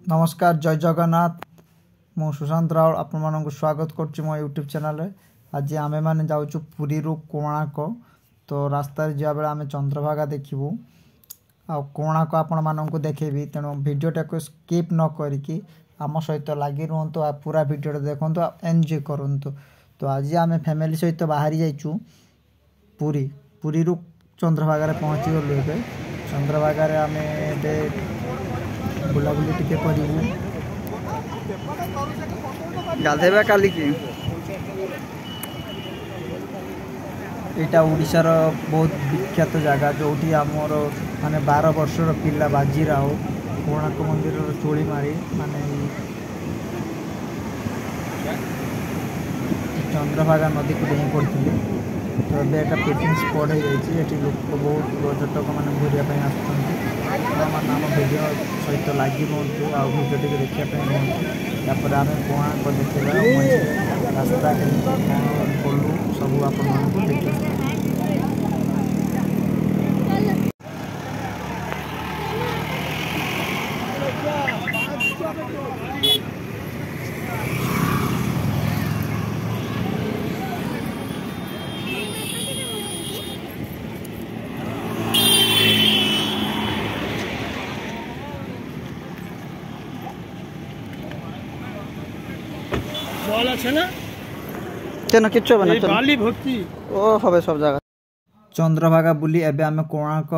नमस्कार जय जगन्नाथ मु सुशांत राउल आपण मानक स्वागत करछि मो यूट्यूब चैनल रे। आज आमे माने जाउछु पुरी रु कोणार्क। तो रास्ता जा बेला आमे चंद्रभागा देखिबू आ कोणार्क आपण मानक देखेबी। तेणु वीडियोटा को स्किप न करिकि आम सहित लागि रहंतु आ पूरा वीडियो देखंतु आ एन्जॉय करंतु। तो आज आमे फैमिली सहित बाहरी जाइछु पुरी रु चंद्रभागा रे पहुंची गलु। एबे चंद्रभागा रे आमे एबे बुलाबुली टिके करिबू गाधेबा काली की। एटा ओडिशार बहुत विख्यात जगह जोठी आमर माने 12 वर्षर पिला बाजीराव कोणार्क मंदिर चोली मारी माने चंद्रभागा नदी को डेई पड़ती। तो ଏବେ ଏଟା ପିକନିକ୍ ସ୍ପଟ୍ ହେଇଯାଇଛି। ଏଠି ଲୋକ ବହୁତ ପର୍ଯ୍ୟଟକ ମାନେ ଘୁରିବା ପାଇଁ ଆସୁଛନ୍ତି। ଆପଣମାନେ ଆମ ଭିଡ଼ିଓ ସହିତ ଲାଗି ରୁହନ୍ତୁ ଆଉ ଭିଡ଼ିଓଟିକୁ ଦେଖିବା ପାଇଁ ରୁହନ୍ତୁ। ତାପରେ ଆମେ କୋଣାର୍କ ଦେଖିବା ରାସ୍ତା କେମିତି କ'ଣ ଗଲୁ ସବୁ ଆପଣମାନଙ୍କୁ ଦେଖିବା। सब जगह चंद्रभागा बुली एबे आमे कोणार्क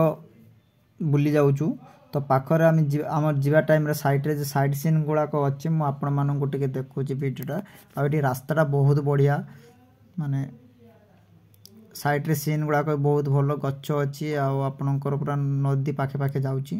बुली जाउछु। तो पाखरे आमे हमर जीवा टाइम रे साइड रे जे साइड सीन गुडा को अछि मु आपण मानन को टिके देखुची वीडियोटा। आ एठी रास्ताटा बहुत बढ़िया माने साइड रे सीन गुडा को बहुत भलो गच्छ अछि आ आपनकर पूरा नदी पाखे पाखे जाउची।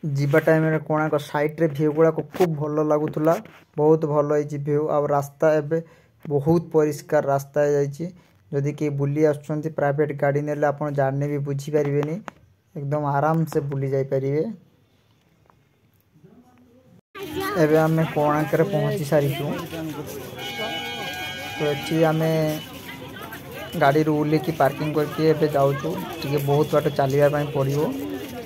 जीवा टाइम रे कोणार्क साइड रे व्यू गुडा को खूब भलो लागुतला। बहुत भलो है व्यू आ रास्ता एबे बहुत परिष्कार रास्ता है जाइछि। जदि के बुली आछंती प्राइवेट गाड़ी नेले आपण जाने भी बुझी परिबेनी एकदम आराम से बुली जाई परिबे। एबे हमें कोणार्क रे पहुंची सारिछु। तो एठी हमें गाड़ी रू उले की पार्किंग करके एबे जाउछु। टिके बहुत बाट चलिया पई पड़िबो।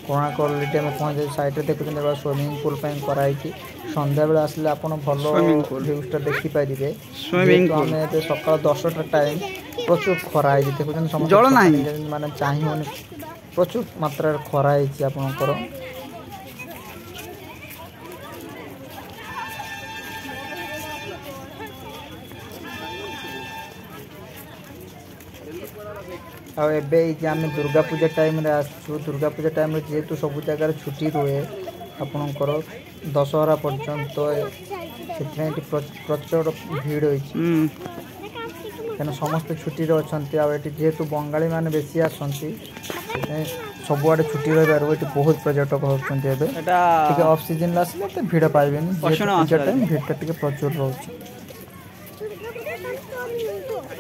कोणार्क ऑलरेडी में पहुंचे साइड रे देखु जेबा स्विमिंग पूल पई कराई कि संध्या बेला आसले आपण भलो व्यूटा देखि परिबे। स्विमिंग पूल में एबे सकाळ 10टा टाइम प्रचुर खरा है देखु जन समझ जळ नाही माने चाहि ओने प्रचुर मात्रा रे खरा है कि आपनकर आ एबे जे आमे दुर्गा पूजा टाइम रे आसु। दुर्गा पूजा टाइम रे जेतु सब जगह रे छुट्टी रहे आपनकर दशहरा पर्यंत सेठे प्रचुर भीड़ होई कना समस्त छुट्टी रे अछंती। आ एटी जेतु बंगाली माने बेसी आछंती सब आडे छुट्टी रहबार एटी बहुत पर्यटक होछंती। एबे ठीक ऑफ सीजन लासले त भीड़ पाइबेनी। पूजा टाइम भीड़ टिके प्रचुर रहउछ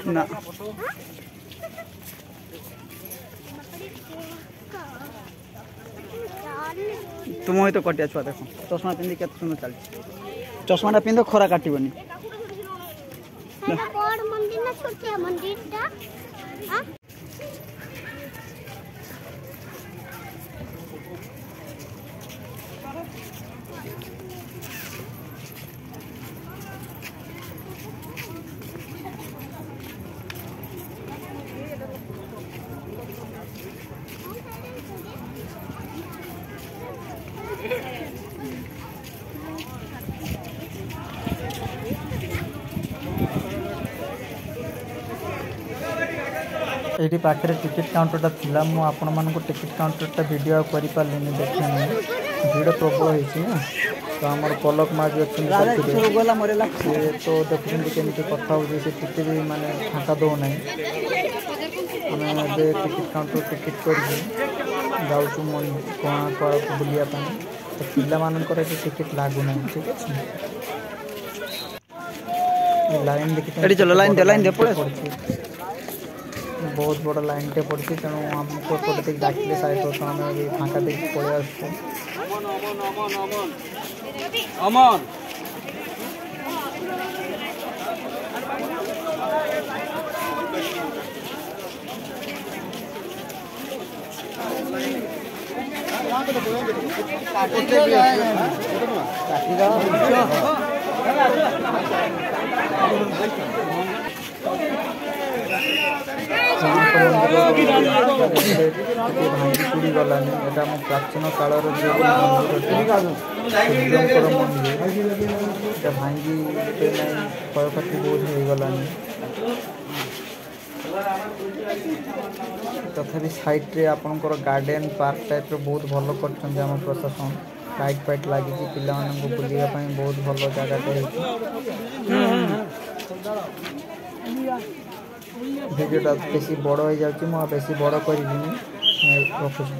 ना। तुम ही तो कटिया छुआ देख चश्मा पिंधि के सुंदर चल चश्मा पिंध खरा काटबनी। एटी पाखरे टिकट काउंटरटा थिला मु आपण मानको टिकट काउंटरटा वीडियो करि पालेनी देखनी भीड़ प्रबल होइछि ना। तो हमर पलक मा जे अछि गोला मरेला तो देखुन केमिति कथा हो जे से टिकट भी माने फाका दो नै। हमें बे टिकट काउंटर टिकट कर जाउछु मन कोणार्क बुलिया पई। तो पिला मानकर टिकट लागु नै ठीक अछि। ଲାଇନ୍ ଦେଖି ଏଠି ଚଲ ଲାଇନ୍ ଦେ ପଳେଇ ବହୁତ ବଡ଼ ଲାଇନ୍ଟେ ପଡ଼ିଛି ତେଣୁ ଆମକୁ ଏପଟେ ଦେଇକି ଡାକିଲେ ସାଇଟ୍ ବର୍ଷ ଆମେ ବି ଫାଙ୍କା ଦେଇକି ପଳେଇ ଆସୁଛୁ। ଭାଙ୍ଗି ଚୁଡ଼ି ଗଲାନି। ଏଇଟା ଆମ ପ୍ରାଚୀନ କାଳର ଯେଉଁ ମନ୍ଦିରଟା ସୂର୍ଯ୍ୟଙ୍କର ମନ୍ଦିର, ଏଇଟା ଭାଙ୍ଗି କ୍ଷୟକ୍ଷତି ବହୁତ ହେଇଗଲାନି। ତଥାପି ସାଇଟ୍ରେ ଆପଣଙ୍କର ଗାର୍ଡ଼େନ୍ ପାର୍କ ଟାଇପ୍ର ବହୁତ ଭଲ କରିଛନ୍ତି ଆମ ପ୍ରଶାସନ। ଲାଇଟ୍ ଫାଇଟ୍ ଲାଗିଛି, ପିଲାମାନଙ୍କୁ ବୁଲିବା ପାଇଁ ବହୁତ ଭଲ ଜାଗାଟେ ହେଇଛି। ଭିଡ଼ିଓଟା ବେଶୀ ବଡ଼ ହେଇଯାଉଛି, ମୁଁ ଆଉ ବେଶୀ ବଡ଼ କରିବିନି, ରଖୁଛି।